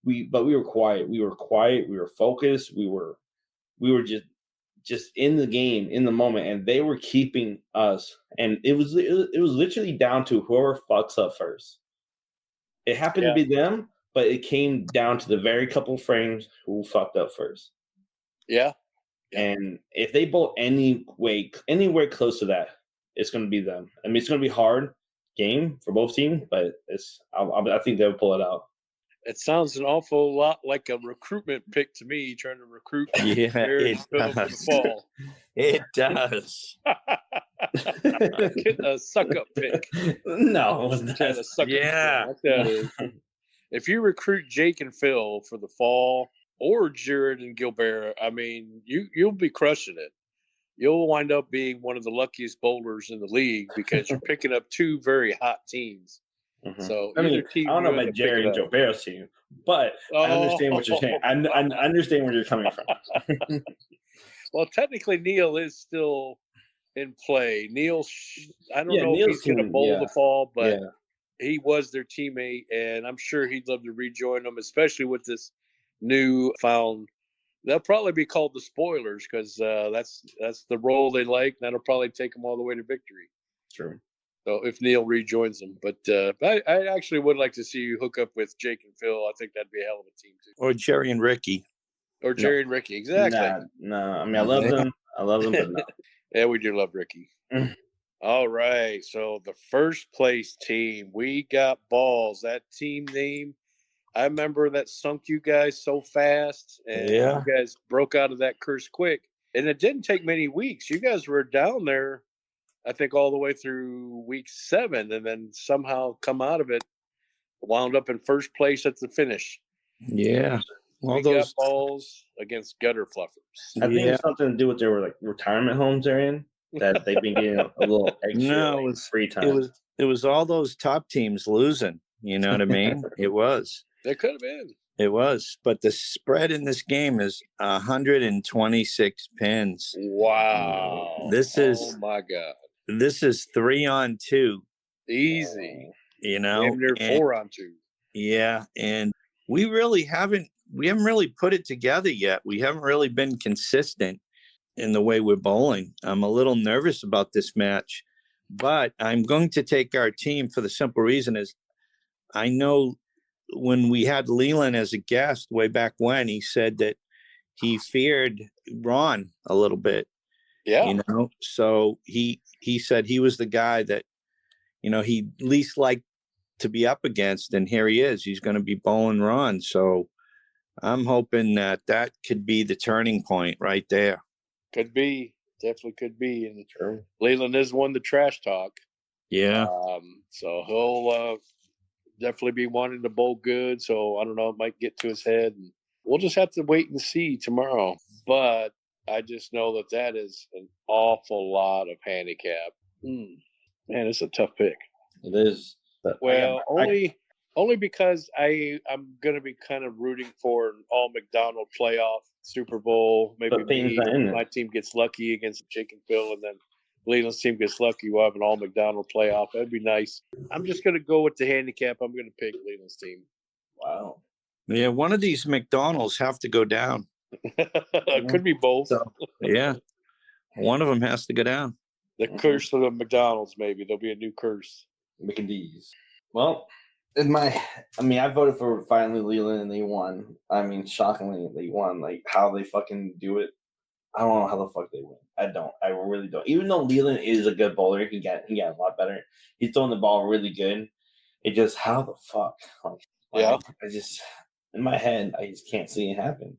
we were quiet. We were focused. We were just in the game, in the moment, and they were keeping us. And it was literally down to whoever fucks up first. It happened to be them, but it came down to the very couple frames who fucked up first. Yeah. And if they bowl anywhere close to that, it's going to be them. I mean, it's going to be hard game for both teams, but I think they'll pull it out. It sounds an awful lot like a recruitment pick to me, trying to recruit it for the fall. It does. A suck-up pick. No. Kind of suck-up pick. If you recruit Jake and Phil for the fall, or Jared and Gilbert, I mean, you'll be crushing it. You'll wind up being one of the luckiest bowlers in the league because you're picking up two very hot teams. Mhm. So I mean, either team I don't know you end about up Jerry and picking up. Gilbert's team, but I understand what you're saying. I understand where you're coming from. Well, technically, Neil is still in play. Neil, I don't Yeah, know if Neil's he's going to team, bowl yeah. the fall, but Yeah. he was their teammate, and I'm sure he'd love to rejoin them, especially with this new found. They'll probably be called the spoilers because that's the role they like. That'll probably take them all the way to victory. True. So if Neil rejoins them, but I actually would like to see you hook up with Jake and Phil. I think that'd be a hell of a team too. Or Jerry and Ricky. Or Jerry and Ricky, exactly. No. I mean, I love them. But no. Yeah, we do love Ricky. Mm. All right, so the first place team, we got balls. That team name, I remember that sunk you guys so fast, and Yeah. you guys broke out of that curse quick. And it didn't take many weeks. You guys were down there, I think, all the way through week 7, and then somehow come out of it, wound up in first place at the finish. Yeah. All We those. got balls against gutter fluffers. I think Yeah. it's something to do with their like retirement homes they're in that they've been getting a little extra No, like, it was- free time. It was all those top teams losing. You know what I mean? It was. It could have been. It was. But the spread in this game is 126 pins. Wow. This is- oh my God. This is 3-on-2. Easy. You know, Damn near and- 4-on-2. Yeah, and we haven't really put it together yet. We haven't really been consistent in the way we're bowling. I'm a little nervous about this match, but I'm going to take our team for the simple reason is I know when we had Leland as a guest way back when, he said that he feared Ron a little bit. Yeah. You know, so he said he was the guy that, you know, he least liked to be up against, and here he is. He's going to be bowling Ron. So I'm hoping that could be the turning point right there. Could be. Definitely could be. And True. Leland is one to trash talk. Yeah. So he'll definitely be wanting to bowl good. So I don't know, it might get to his head. And we'll just have to wait and see tomorrow. But I just know that is an awful lot of handicap. Man, it's a tough pick. It is. But Well, only because I'm going to be kind of rooting for an all McDonald playoff Super Bowl. Maybe But Payne's not in it. my team gets lucky against Jake and Phil, and then Leland's team gets lucky. We'll have an all McDonald playoff. That'd be nice. I'm just going to go with the handicap. I'm going to pick Leland's team. wow. Yeah. One of these McDonald's have to go down. It could be both. Yeah. One of them has to go down. The curse of the McDonald's, maybe. There'll be a new curse. Making D's. Well, I voted for finally Leland and they won. I mean, shockingly, they won. Like, how they fucking do it, I don't know how the fuck they win. I really don't. Even though Leland is a good bowler, he got a lot better. He's throwing the ball really good. It just, how the fuck? Like, Yeah. I just, in my head, I just can't see it happen.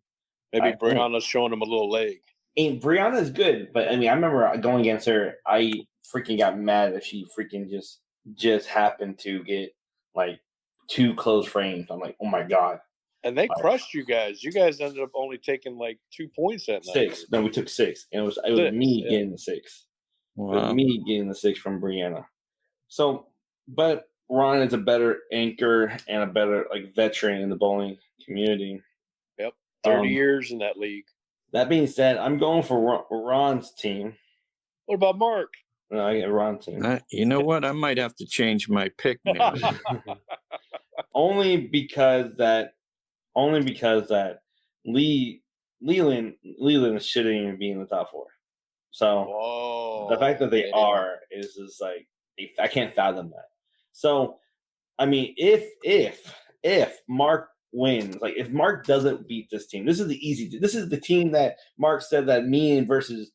Maybe Brianna's showing him a little leg. And Brianna's good, but I mean, I remember going against her. I freaking got mad that she freaking just happened to get like 2 close frames. I'm like, oh my God. And they crushed you guys. You guys ended up only taking like 2 points that night. 6. No, we took 6. And it was 6, me yeah. getting the 6. It was Wow. me getting the 6 from Brianna. So, but Ron is a better anchor and a better like veteran in the bowling community. 30 years in that league. That being said, I'm going for Ron's team. What about Mark? No, I get Ron's team. You know what? I might have to change my pick now. only because that Leland shouldn't even be in the top 4. So Whoa. the fact that they man. are is just like I can't fathom that. So I mean, if Mark wins, like if Mark doesn't beat this team, this is the team that Mark said that me versus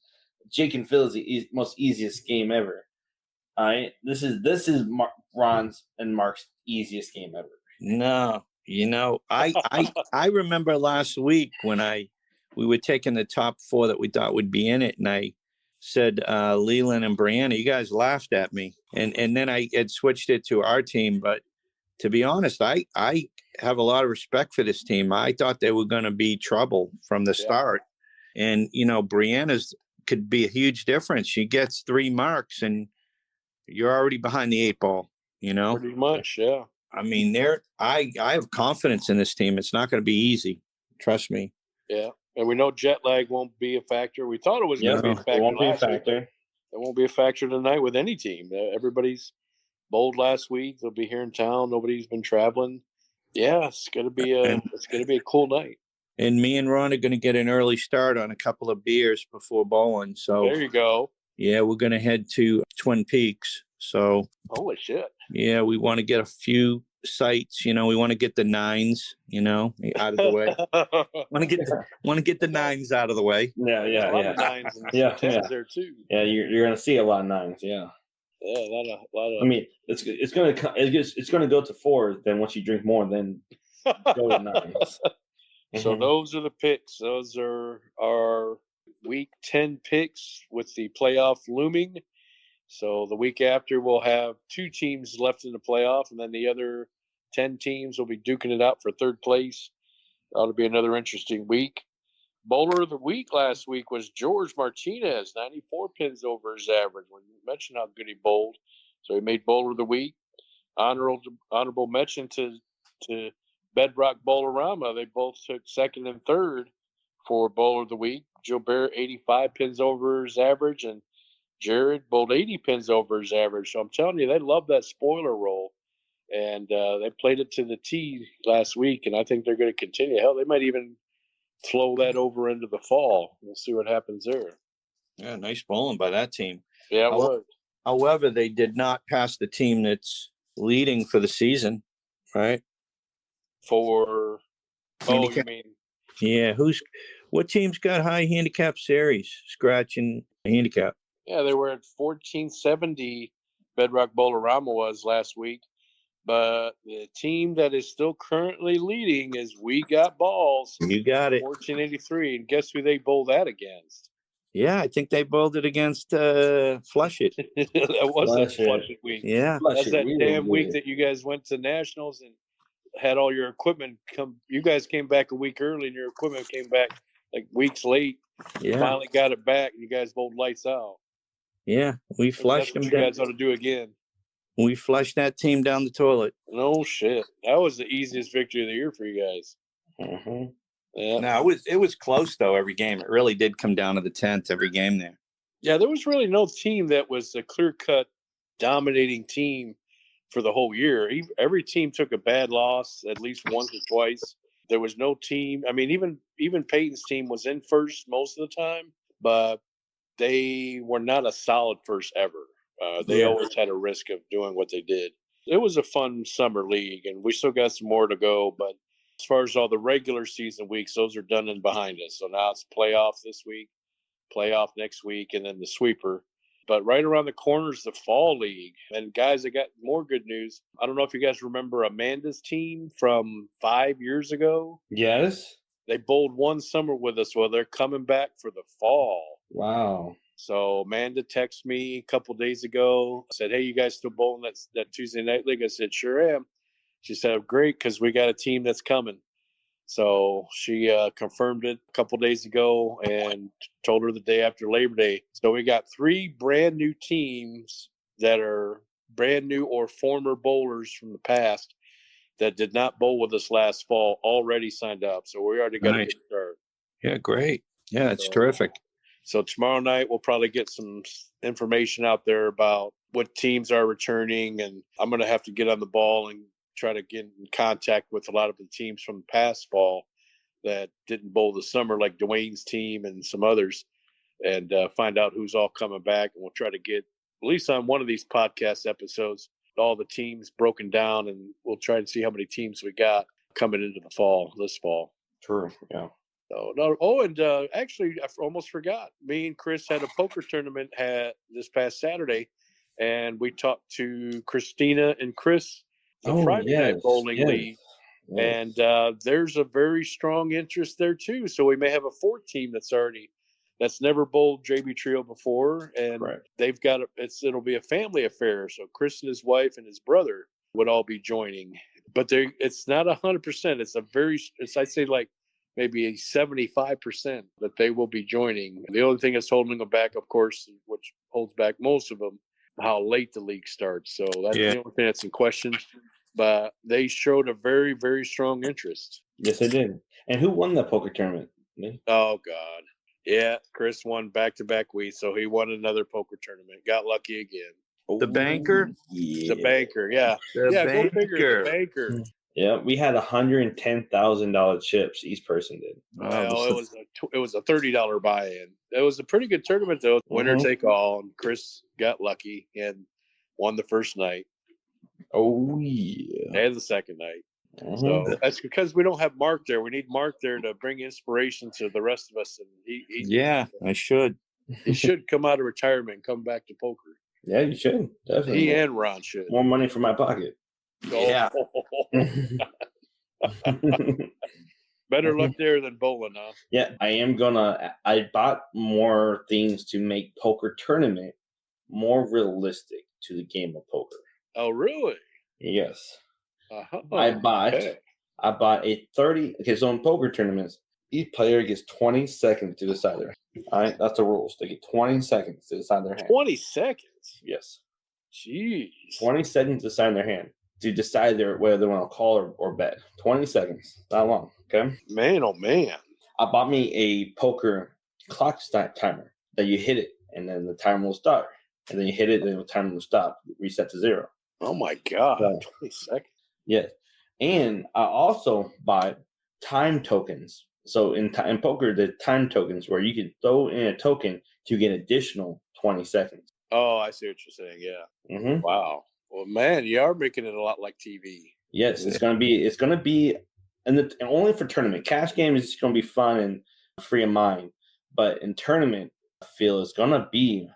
Jake and Phil is the most easiest game ever. All right, this is Ron's and Mark's easiest game ever. No, you know, I remember last week when we were taking the top 4 that we thought would be in it, and I said Leland and Brianna, you guys laughed at me, and then I had switched it to our team, but to be honest, I have a lot of respect for this team. I thought they were going to be trouble from the start. And, Brianna's could be a huge difference. She gets 3 marks and you're already behind the 8 ball, Pretty much, yeah. I mean, I have confidence in this team. It's not going to be easy. Trust me. Yeah. And we know jet lag won't be a factor. We thought it was going to be a factor. It won't be a last week, factor. but it won't be a factor tonight with any team. Everybody's bowled last week. They'll be here in town. Nobody's been traveling. Yeah, it's gonna be a cool night. And me and Ron are going to get an early start on a couple of beers before bowling. So there you go. Yeah, we're going to head to Twin Peaks. So holy shit. Yeah, we want to get a few sites. We want to get the 9s, out of the way. want to get the 9s out of the way. Yeah. A lot of 9s and 10s there too. Yeah, you're going to see a lot of 9s. Yeah. Yeah, a lot of. I mean, it's going to go to 4. Then once you drink more, then go to 9s. So those are the picks. Those are our week 10 picks with the playoff looming. So the week after we'll have 2 teams left in the playoff, and then the other 10 teams will be duking it out for 3rd place. That'll be another interesting week. Bowler of the week last week was George Martinez, 94 pins over his average. When you mentioned how good he bowled, so he made Bowler of the week. Honorable mention to Bedrock Bowlerama. They both took 2nd and 3rd for Bowler of the week. Gilbert 85 pins over his average, and Jared bowled 80 pins over his average. So I'm telling you, they love that spoiler roll, and they played it to the tee last week, and I think they're going to continue. Hell, they might even flow that over into the fall. We'll see what happens there. Yeah, nice bowling by that team. Yeah, it was. However, they did not pass the team that's leading for the season, right? You mean? Yeah, what team's got high handicap series, scratch and handicap? Yeah, they were at 1470. Bedrock Bowlerama was last week. But the team that is still currently leading is We Got Balls. You got it. 1483. And guess who they bowled that against? Yeah, I think they bowled it against Flush It. That wasn't Flush It week. Yeah. That's that damn week that you guys went to Nationals and had all your equipment come. You guys came back a week early and your equipment came back like weeks late. Yeah. Finally got it back and you guys bowled lights out. Yeah, we flushed them. You guys ought to do again. We flushed that team down the toilet. No shit. That was the easiest victory of the year for you guys. Mm-hmm. Yeah. No, it was close though. Every game, it really did come down to the 10th. Every game there. Yeah, there was really no team that was a clear-cut dominating team for the whole year. Every team took a bad loss at least once or twice. There was no team. I mean, even Peyton's team was in first most of the time, but they were not a solid first ever. They always had a risk of doing what they did. It was a fun summer league, and we still got some more to go. But as far as all the regular season weeks, those are done and behind us. So now it's playoff this week, playoff next week, and then the sweeper. But right around the corner is the fall league. And guys, I got more good news. I don't know if you guys remember Amanda's team from 5 years ago. Yes. They bowled one summer with us. Well, they're coming back for the fall. Wow. So Amanda texted me a couple days ago, said, "Hey, you guys still bowling that Tuesday night league?" I said, "Sure am." She said, "Great, because we got a team that's coming." So she confirmed it a couple days ago and told her the day after Labor Day. So we got 3 brand new teams that are brand new or former bowlers from the past that did not bowl with us last fall already signed up. So we already got a good start. Yeah, great. Yeah, it's terrific. So tomorrow night we'll probably get some information out there about what teams are returning, and I'm going to have to get on the ball and try to get in contact with a lot of the teams from past fall that didn't bowl the summer, like Dwayne's team and some others, and find out who's all coming back. And we'll try to get, at least on one of these podcast episodes, all the teams broken down, and we'll try and see how many teams we got coming into the fall, this fall. True, yeah. Actually, I almost forgot. Me and Chris had a poker tournament this past Saturday, and we talked to Christina and Chris, the Friday Night Bowling League. Yes. And there's a very strong interest there too. So we may have a 4th team that's never bowled JB Trio before, and they've got it'll be a family affair. So Chris and his wife and his brother would all be joining. But it's not 100%. I'd say like maybe a 75% that they will be joining. The only thing that's holding them back, of course, which holds back most of them, how late the league starts. So that's the only thing that's in question. But they showed a very, very strong interest. Yes, they did. And who won the poker tournament? Me? Oh, God. Yeah, Chris won back-to-back weeks, so he won another poker tournament. Got lucky again. The banker? Yeah. The banker, yeah. The Go figure, the banker. Yeah, we had $110,000 chips. Each person did. Well, it was a $30 buy-in. It was a pretty good tournament, though. Winner take all, and Chris got lucky and won the first night. Oh, yeah. And the second night. So that's because we don't have Mark there. We need Mark there to bring inspiration to the rest of us. And I should. He should come out of retirement and come back to poker. Yeah, you should. Definitely. He and Ron should. More money for my pocket. Yeah. Better luck there than bowling, huh? Yeah, I bought more things to make poker tournament more realistic to the game of poker. Oh, really? Yes. Uh-huh. I bought a 30. Okay, so in poker tournaments, each player gets 20 seconds to decide their hand. All right, that's the rules. They get 20 seconds to decide their hand. 20 seconds? Yes. Jeez. 20 seconds to decide their hand, to decide whether they want to call or bet. 20 seconds. Not long, okay? Man, oh, man. I bought me a poker clock timer that you hit it, and then the timer will start. And then you hit it, and the timer will stop, reset to 0. Oh, my God. So, 20 seconds. Yes. And I also bought time tokens. So in poker, the time tokens where you can throw in a token to get additional 20 seconds. Oh, I see what you're saying. Yeah. Mm-hmm. Wow. Well, man, you are making it a lot like TV. Yes, it's gonna be, and only for tournament. Cash game is going to be fun and free of mind, but in tournament, I feel it's gonna be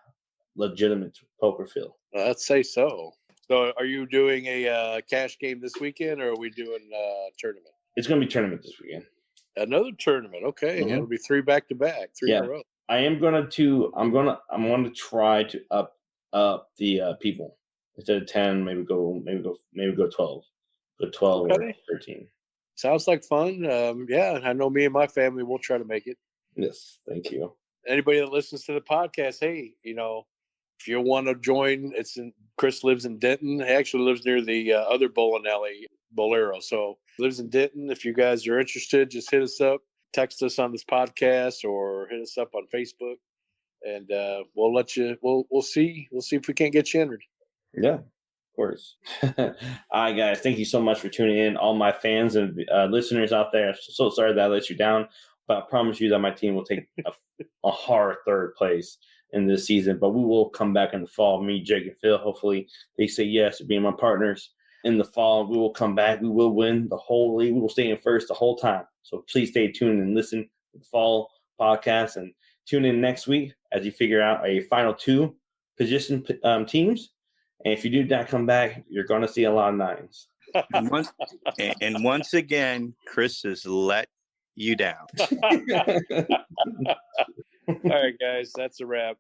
legitimate poker feel. I'd say so. So, are you doing a cash game this weekend, or are we doing a tournament? It's gonna be tournament this weekend. Another tournament, okay. Mhm. It'll be 3 back-to-back, 3 in a row. I am going to try to up the people instead of 10. Maybe go 12. Go 12 or 13. Sounds like fun. Yeah, I know me and my family will try to make it. Yes, thank you. Anybody that listens to the podcast, hey, if you want to join, Chris lives in Denton. He actually lives near the other bowling alley, Bolero. So lives in Denton. If you guys are interested, just hit us up, text us on this podcast, or hit us up on Facebook, and we'll let you. We'll see. We'll see if we can't get you entered. Yeah, of course. All right, guys. Thank you so much for tuning in, all my fans and listeners out there. So sorry that I let you down, but I promise you that my team will take a hard third place in this season. But we will come back in the fall. Me, Jake, and Phil. Hopefully, they say yes to being my partners. In the fall, we will come back. We will win the whole league. We will stay in first the whole time. So please stay tuned and listen to the fall podcast, and tune in next week as you figure out a final 2 position teams. And if you do not come back, you're going to see a lot of 9s. And once again, Chris has let you down. All right, guys, that's a wrap.